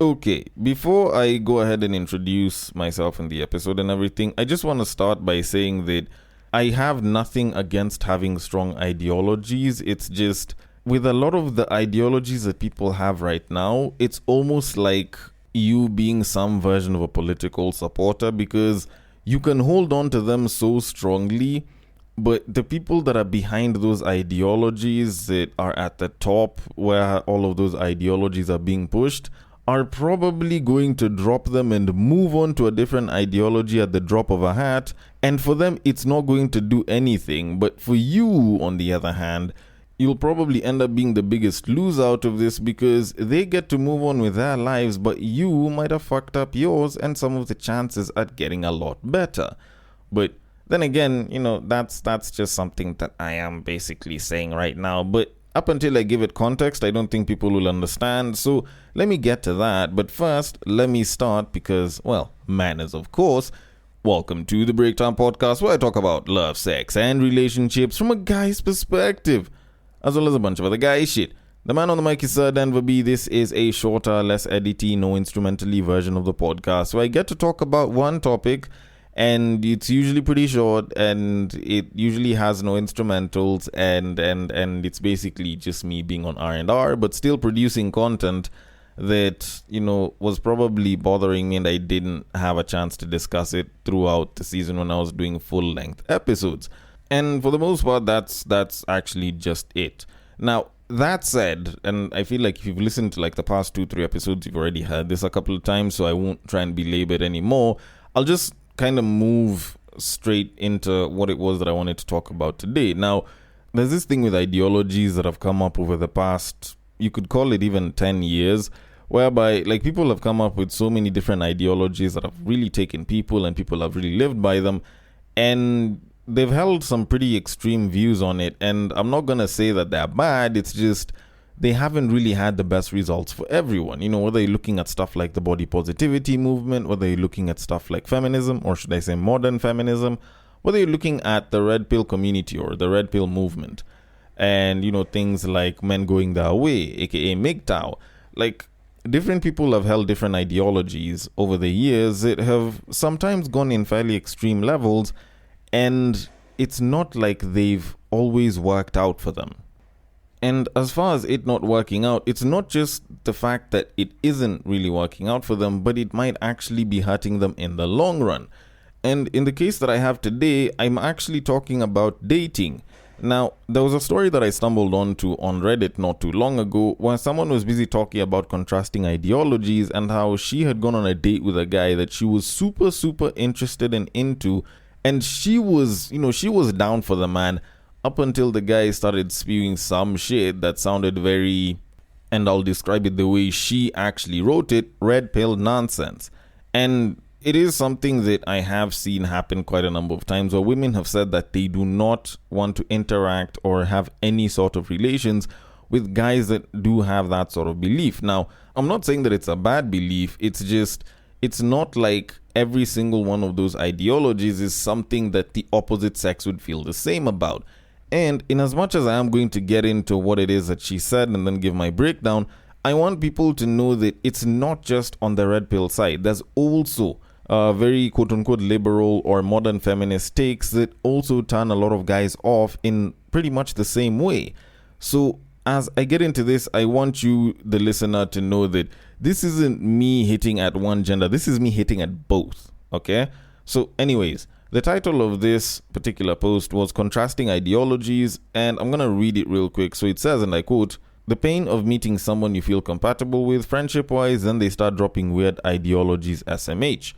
Okay, before I go ahead and introduce myself in the episode and everything, I just want to start by saying that I have nothing against having strong ideologies. It's just with a lot of the ideologies that people have right now, it's almost like you being some version of a political supporter because you can hold on to them so strongly, but the people that are behind those ideologies that are at the top where all of those ideologies are being pushed are probably going to drop them and move on to a different ideology at the drop of a hat. And for them, it's not going to do anything. But for you, on the other hand, you'll probably end up being the biggest loser out of this because they get to move on with their lives, but you might have fucked up yours and some of the chances at getting a lot better. But then again, that's just something that I am basically saying right now. But up until I give it context, I don't think people will understand. So let me get to that. But first, let me start because, well, manners, of course. Welcome to the Breakdown Podcast, where I talk about love, sex, and relationships from a guy's perspective, as well as a bunch of other guy shit. The man on the mic is Sir Denver B. This is a shorter, less edity, no instrumentally version of the podcast where I get to talk about one topic, and it's usually pretty short, and it usually has no instrumentals, and it's basically just me being on R&R, but still producing content that, was probably bothering me, and I didn't have a chance to discuss it throughout the season when I was doing full-length episodes. And for the most part, that's actually just it. Now, that said, and I feel like if you've listened to like the past 2-3 episodes, you've already heard this a couple of times, so I won't try and belabor it anymore. I'll just kind of move straight into what it was that I wanted to talk about today. Now, there's this thing with ideologies that have come up over the past, you could call it even 10 years, whereby like people have come up with so many different ideologies that have really taken people and people have really lived by them, and they've held some pretty extreme views on it. And I'm not going to say that they're bad, it's just they haven't really had the best results for everyone. Whether you're looking at stuff like the body positivity movement, whether you're looking at stuff like feminism, or should I say modern feminism, whether you're looking at the red pill community or the red pill movement, and, things like men going their way, aka MGTOW. Like, different people have held different ideologies over the years that have sometimes gone in fairly extreme levels, and it's not like they've always worked out for them. And as far as it not working out, it's not just the fact that it isn't really working out for them, but it might actually be hurting them in the long run. And in the case that I have today, I'm actually talking about dating. Now, there was a story that I stumbled onto on Reddit not too long ago where someone was busy talking about contrasting ideologies and how she had gone on a date with a guy that she was super, super interested and into. And she was down for the man up until the guy started spewing some shit that sounded very, and I'll describe it the way she actually wrote it, red pill nonsense. And it is something that I have seen happen quite a number of times where women have said that they do not want to interact or have any sort of relations with guys that do have that sort of belief. Now, I'm not saying that it's a bad belief, it's just, it's not like every single one of those ideologies is something that the opposite sex would feel the same about. And in as much as I am going to get into what it is that she said and then give my breakdown, I want people to know that it's not just on the red pill side. There's also very quote-unquote liberal or modern feminist takes that also turn a lot of guys off in pretty much the same way. So as I get into this, I want you, the listener, to know that this isn't me hitting at one gender. This is me hitting at both. Okay? So anyways, the title of this particular post was Contrasting Ideologies, and I'm going to read it real quick. So it says, and I quote, "The pain of meeting someone you feel compatible with friendship-wise, then they start dropping weird ideologies SMH.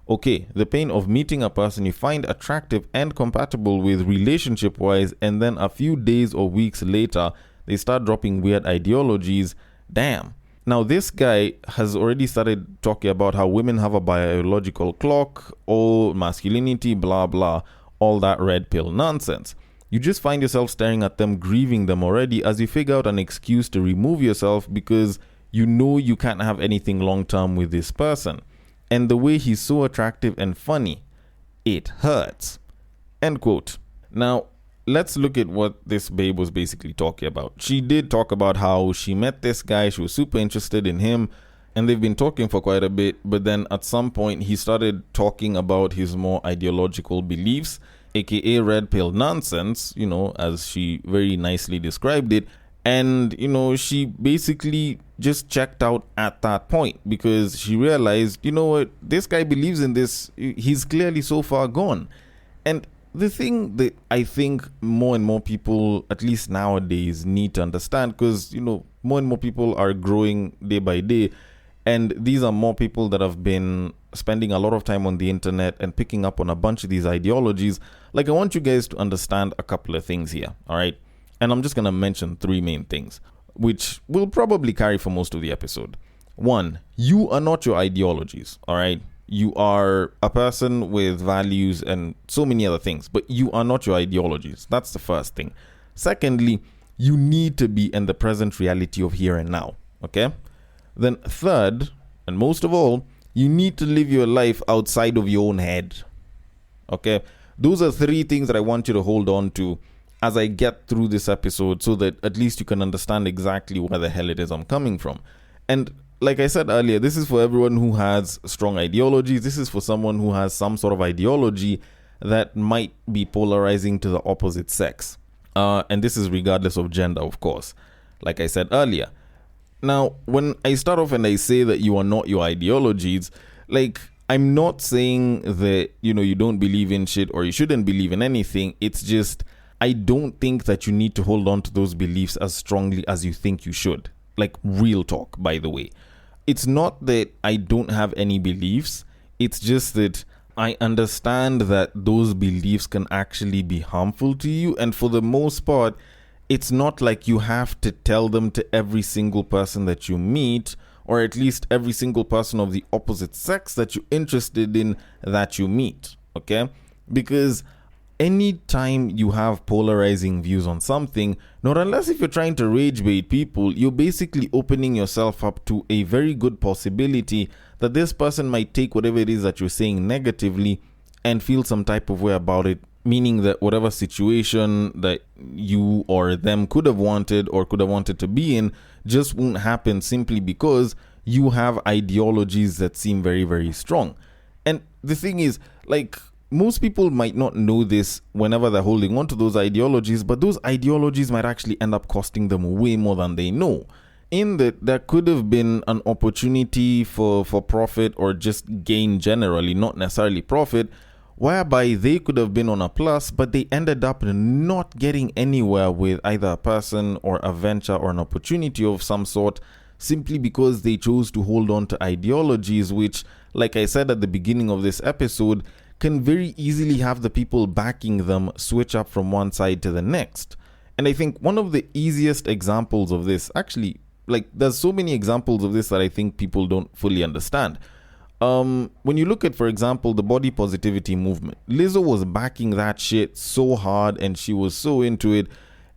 Okay, the pain of meeting a person you find attractive and compatible with relationship-wise, and then a few days or weeks later, they start dropping weird ideologies. Damn." Now, this guy has already started talking about how women have a biological clock, all masculinity, blah, blah, all that red pill nonsense. You just find yourself staring at them, grieving them already as you figure out an excuse to remove yourself because you know you can't have anything long-term with this person. And the way he's so attractive and funny, it hurts. End quote. Now, let's look at what this babe was basically talking about. She did talk about how she met this guy, she was super interested in him, and they've been talking for quite a bit, but then at some point he started talking about his more ideological beliefs, aka red pill nonsense, as she very nicely described it. And she basically just checked out at that point, because she realized, what, this guy believes in this, he's clearly so far gone. And the thing that I think more and more people, at least nowadays, need to understand, because more and more people are growing day by day, and these are more people that have been spending a lot of time on the internet and picking up on a bunch of these ideologies. Like, I want you guys to understand a couple of things here, all right? And I'm just going to mention 3 main things, which will probably carry for most of the episode. 1, you are not your ideologies, all right? You are a person with values and so many other things, but you are not your ideologies. That's the first thing. Secondly, you need to be in the present reality of here and now, okay? Then third, and most of all, you need to live your life outside of your own head, okay? Those are 3 things that I want you to hold on to as I get through this episode, so that at least you can understand exactly where the hell it is I'm coming from. And like I said earlier, this is for everyone who has strong ideologies. This is for someone who has some sort of ideology that might be polarizing to the opposite sex. And this is regardless of gender, of course, like I said earlier. Now, when I start off and I say that you are not your ideologies, like, I'm not saying that, you don't believe in shit or you shouldn't believe in anything. It's just, I don't think that you need to hold on to those beliefs as strongly as you think you should. Like, real talk, by the way. It's not that I don't have any beliefs. It's just that I understand that those beliefs can actually be harmful to you. And for the most part, it's not like you have to tell them to every single person that you meet, or at least every single person of the opposite sex that you're interested in that you meet, okay? Because anytime you have polarizing views on something, not unless if you're trying to rage bait people, you're basically opening yourself up to a very good possibility that this person might take whatever it is that you're saying negatively and feel some type of way about it, meaning that whatever situation that you or them could have wanted to be in just won't happen, simply because you have ideologies that seem very, very strong. And the thing is, like, most people might not know this whenever they're holding on to those ideologies, but those ideologies might actually end up costing them way more than they know. In that, there could have been an opportunity for profit or just gain generally, not necessarily profit, whereby they could have been on a plus, but they ended up not getting anywhere with either a person or a venture or an opportunity of some sort, simply because they chose to hold on to ideologies which, like I said at the beginning of this episode, can very easily have the people backing them switch up from one side to the next. And I think one of the easiest examples of this, actually, like, there's so many examples of this that I think people don't fully understand. When you look at, for example, the body positivity movement, Lizzo was backing that shit so hard and she was so into it.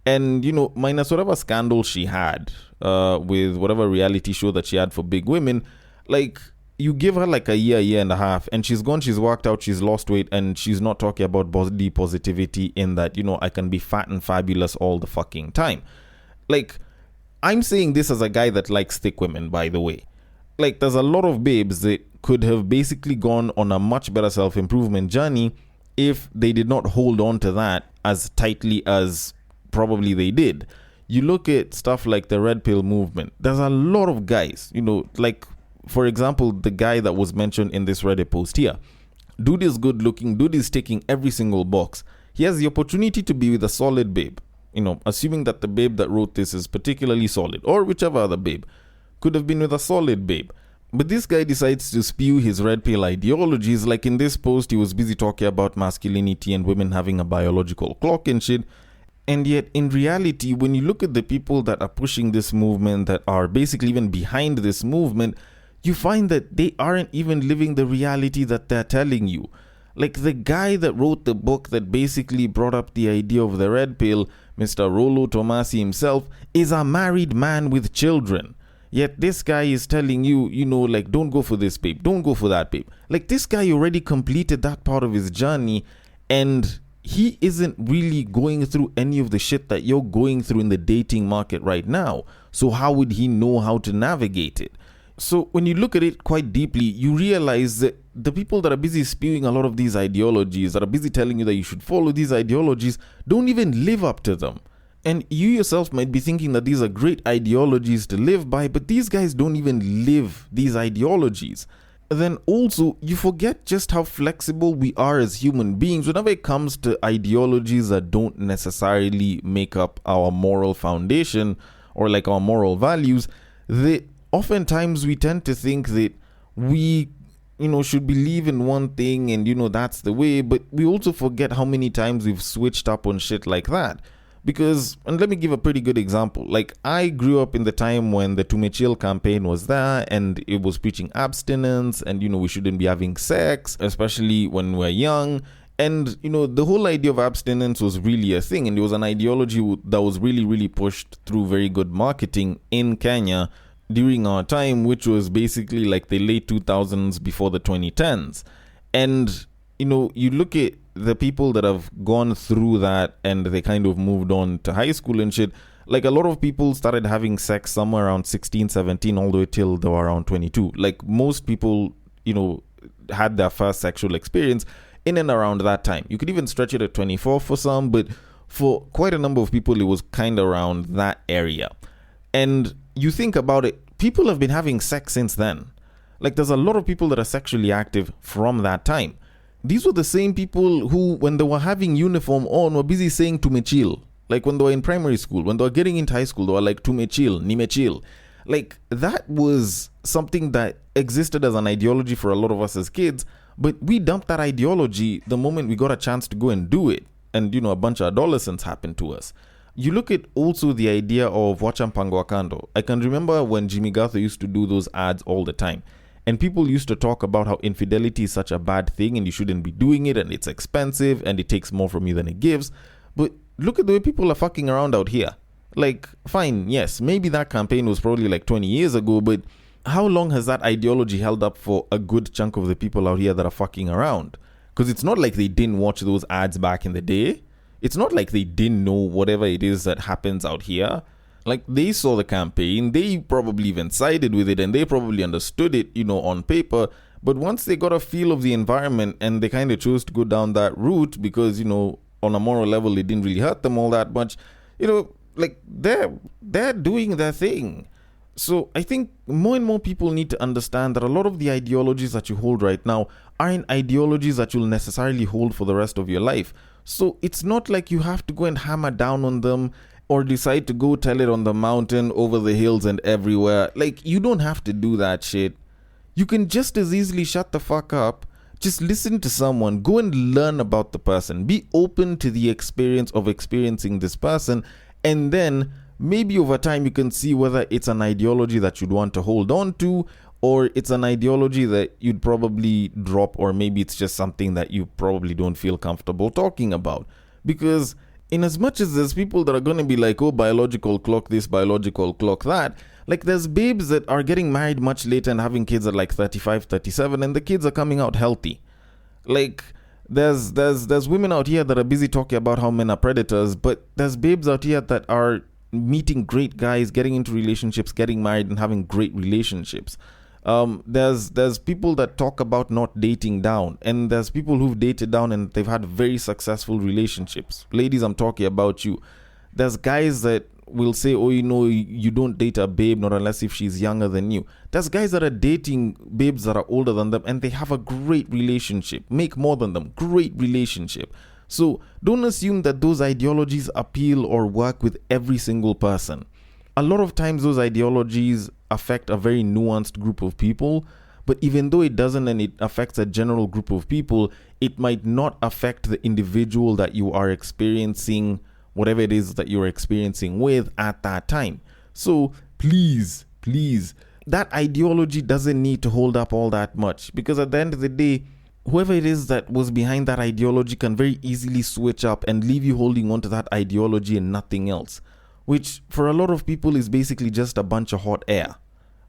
And, minus whatever scandal she had with whatever reality show that she had for big women, like, you give her like a year and a half, and she's gone, she's worked out, she's lost weight, and she's not talking about body positivity in that, I can be fat and fabulous all the fucking time. Like, I'm saying this as a guy that likes thick women, by the way. Like, there's a lot of babes that could have basically gone on a much better self-improvement journey if they did not hold on to that as tightly as probably they did. You look at stuff like the red pill movement, there's a lot of guys, like, for example, the guy that was mentioned in this Reddit post here. Dude is good looking, dude is ticking every single box. He has the opportunity to be with a solid babe, assuming that the babe that wrote this is particularly solid, or whichever other babe could have been with a solid babe. But this guy decides to spew his red pill ideologies. Like, in this post, he was busy talking about masculinity and women having a biological clock and shit. And yet, in reality, when you look at the people that are pushing this movement, that are basically even behind this movement, you find that they aren't even living the reality that they're telling you. Like, the guy that wrote the book that basically brought up the idea of the red pill, Mr. Rollo Tomasi himself, is a married man with children. Yet this guy is telling you, like, don't go for this babe, don't go for that babe. Like, this guy already completed that part of his journey, and he isn't really going through any of the shit that you're going through in the dating market right now. So how would he know how to navigate it? So when you look at it quite deeply, you realize that the people that are busy spewing a lot of these ideologies, that are busy telling you that you should follow these ideologies, don't even live up to them. And you yourself might be thinking that these are great ideologies to live by, but these guys don't even live these ideologies. Then also, you forget just how flexible we are as human beings whenever it comes to ideologies that don't necessarily make up our moral foundation or like our moral values. Oftentimes we tend to think that we, should believe in one thing and, that's the way. But we also forget how many times we've switched up on shit like that. Because, and let me give a pretty good example. Like, I grew up in the time when the Tumechil campaign was there and it was preaching abstinence and, we shouldn't be having sex, especially when we're young. And, the whole idea of abstinence was really a thing. And it was an ideology that was really, really pushed through very good marketing in Kenya during our time, which was basically like the late 2000s before the 2010s. And, you look at the people that have gone through that and they kind of moved on to high school and shit. Like, a lot of people started having sex somewhere around 16, 17, all the way till they were around 22. Like, most people, had their first sexual experience in and around that time. You could even stretch it at 24 for some, but for quite a number of people, it was kind of around that area. And you think about it, people have been having sex since then. Like, there's a lot of people that are sexually active from that time. These were the same people who, when they were having uniform on, were busy saying tumechil. Like, when they were in primary school, when they were getting into high school, they were like tumechil, nimechil. Like, that was something that existed as an ideology for a lot of us as kids, but we dumped that ideology the moment we got a chance to go and do it. And, a bunch of adolescents happened to us. You look at also the idea of wacha mpango wa kando. I can remember when Jimmy Gatho used to do those ads all the time. And people used to talk about how infidelity is such a bad thing and you shouldn't be doing it and it's expensive and it takes more from you than it gives. But look at the way people are fucking around out here. Like, fine, yes, maybe that campaign was probably like 20 years ago, but how long has that ideology held up for a good chunk of the people out here that are fucking around? Because it's not like they didn't watch those ads back in the day. It's not like they didn't know whatever it is that happens out here. Like, they saw the campaign, they probably even sided with it, and they probably understood it, on paper. But once they got a feel of the environment and they kind of chose to go down that route because, on a moral level, it didn't really hurt them all that much, like, they're doing their thing. So I think more and more people need to understand that a lot of the ideologies that you hold right now aren't ideologies that you'll necessarily hold for the rest of your life. So it's not like you have to go and hammer down on them or decide to go tell it on the mountain, over the hills and everywhere. Like, you don't have to do that shit. You can just as easily shut the fuck up. Just listen to someone. Go and learn about the person. Be open to the experience of experiencing this person. And then maybe over time you can see whether it's an ideology that you'd want to hold on to, or it's an ideology that you'd probably drop, or maybe it's just something that you probably don't feel comfortable talking about. Because in as much as there's people that are going to be like, oh, biological clock this, biological clock that, like, there's babes that are getting married much later and having kids at like 35, 37, and the kids are coming out healthy. Like, there's women out here that are busy talking about how men are predators, but there's babes out here that are meeting great guys, getting into relationships, getting married and having great relationships. There's people that talk about not dating down, and there's people who've dated down and they've had very successful relationships. Ladies, I'm talking about you. There's guys that will say, oh, you don't date a babe not unless if she's younger than you. There's guys that are dating babes that are older than them and they have a great relationship, make more than them, great relationship. So don't assume that those ideologies appeal or work with every single person. A lot of times those ideologies affect a very nuanced group of people, but even though it doesn't and it affects a general group of people, it might not affect the individual that you are experiencing whatever it is that you're experiencing with at that time. So please, that ideology doesn't need to hold up all that much, because at the end of the day, whoever it is that was behind that ideology can very easily switch up and leave you holding on to that ideology and nothing else, which for a lot of people is basically just a bunch of hot air.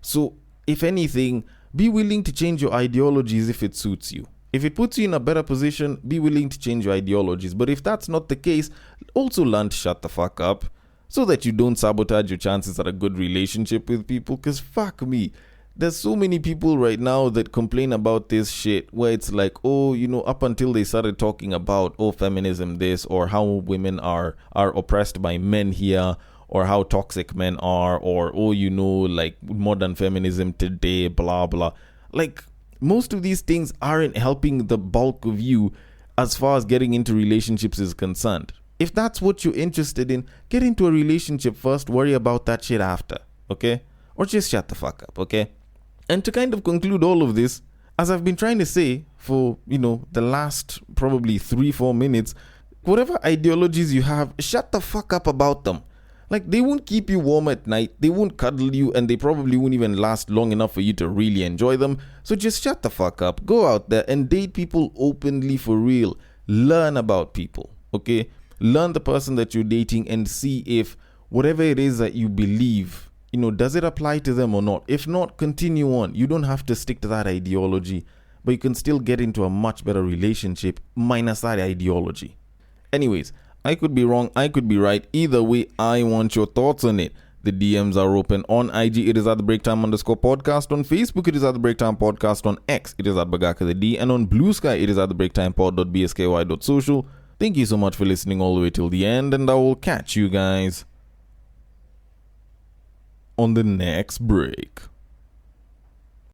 So if anything, be willing to change your ideologies if it suits you. If it puts you in a better position, be willing to change your ideologies. But if that's not the case, also learn to shut the fuck up so that you don't sabotage your chances at a good relationship with people. Because fuck me, there's so many people right now that complain about this shit where it's like, oh, up until they started talking about, oh, feminism this, or how women are oppressed by men here, or how toxic men are, or, oh, like modern feminism today, blah, blah. Like, most of these things aren't helping the bulk of you as far as getting into relationships is concerned. If that's what you're interested in, get into a relationship first, worry about that shit after, okay? Or just shut the fuck up, okay? And to kind of conclude all of this, as I've been trying to say for, the last probably 3-4 minutes, whatever ideologies you have, shut the fuck up about them. Like, they won't keep you warm at night, they won't cuddle you, and they probably won't even last long enough for you to really enjoy them. So just shut the fuck up, go out there and date people openly for real. Learn about people, okay? Learn the person that you're dating and see if whatever it is that you believe, does it apply to them or not? If not, continue on. You don't have to stick to that ideology, but you can still get into a much better relationship minus that ideology. Anyways, I could be wrong, I could be right. Either way, I want your thoughts on it. The DMs are open on IG. It is at the breaktime_podcast. On Facebook, it is at the breaktime podcast. On X, it is at Bagaka the D. And on Bluesky, it is at the breaktimepod.bsky.social. Thank you so much for listening all the way till the end, and I will catch you guys on the next break.